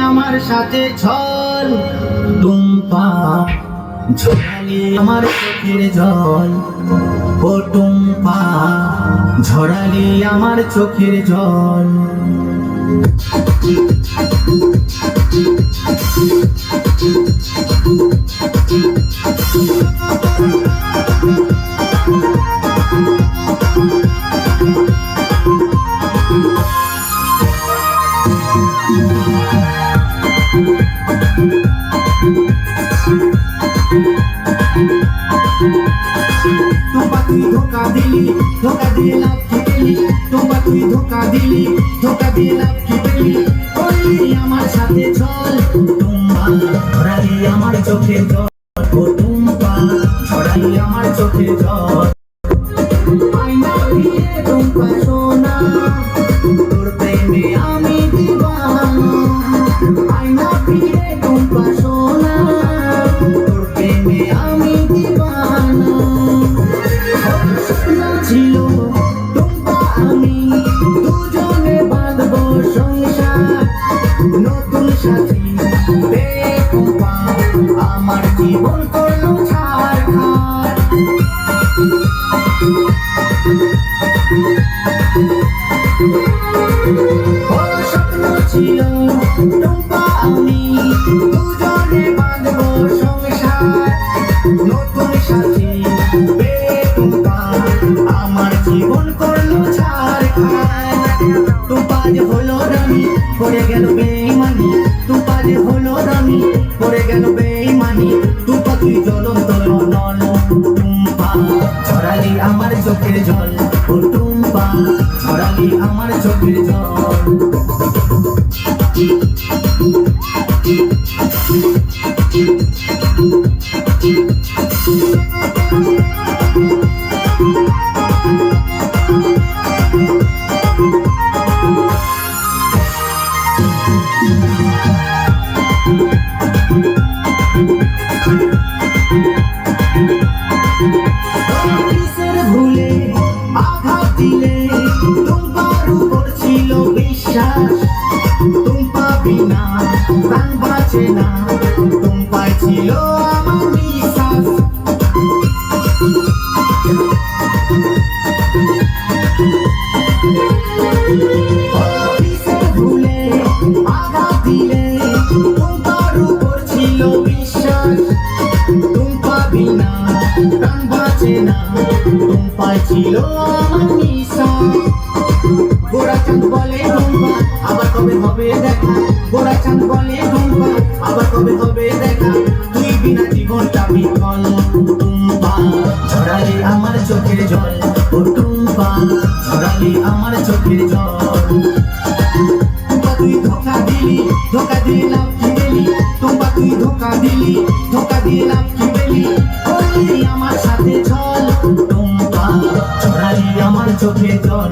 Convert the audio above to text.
আমার সাথে ছল, টুম্পা ঝরালি আমার চোখের জল, ও টুম্পা ঝরালি আমার চোখের জল। টুম্পা তুই ধোকা দিলি, ধোকা দিয়ে লাভ কি পেলি? টুম্পা তুই ধোকা দিলি, ধোকা দিয়ে লাভ কি পেলি? করলি আমার সাথে চল, টুম্পা ঝরালি আমার চোখের জল, ও টুম্পা ঝরালি আমার চোখের জল। আয়না ফিরে টুম্পা সোনা, তোর প্রেমে আমি দিওয়ানা। আয়না ফিরে টুম্পা সোনা, তোর প্রেমে আমি দিওয়ানা। স্বপ্ন ছিল টুম্পা আমি দুজনে বাঁধবো সংসার, নতুন সাথী পেয়ে টুম্পা আমার জীবন করলো ছারখার। স্বপ্ন ছিল টুম্পা আমি দুজনে বাঁধবো সংসার, নতুন সাথী পেয়ে টুম্পা আমার জীবন করলো ছারখার। টুম্পা যে হলো রানী করে গেল বেঈমানি, টুম্পা যে হলো রানী করে গেল বেঈমানি। টুম্পা তুই জ্বলন্ত নল, টুম্পা ঝরালি আমার চোখের জল, ও টুম্পা ঝরালি আমার চোখের জল। কিসের ভুলে আঘাত দিলে টুম্পার উপর ছিল বিশ্বাস, টুম্পা বিনা প্রাণ বাঁচে না, টুম্পায় ছিল আমার বিশ্বাস। কিসের ভুলে আঘাত দিলে টুম্পার উপর ছিল বিশ্বাস, টুম্পা বিনা প্রাণ বাঁচে না, টুম্পায় ছিল আমার বিশ্বাস। গোরা চাঁদ বলে টুম্পা আবার কবে হবে দেখা, গোরা চাঁদ বলে টুম্পা আবার কবে হবে দেখা, তুই বিনা জীবনটা বিফল। টুম্পা ঝরালি আমার চোখের জল, ও টুম্পা ঝরালি আমার চোখের জল। টুম্পা তুই ধোকা দিলি, ধোকা দিয়ে লাভ কি পেলি? টুম্পা তুই ধোকা দিলি, ধোকা দিয়ে লাভ কি পেলি? করলি আমার সাথে চল, টুম্পা ঝরালি আমার চোখের জল।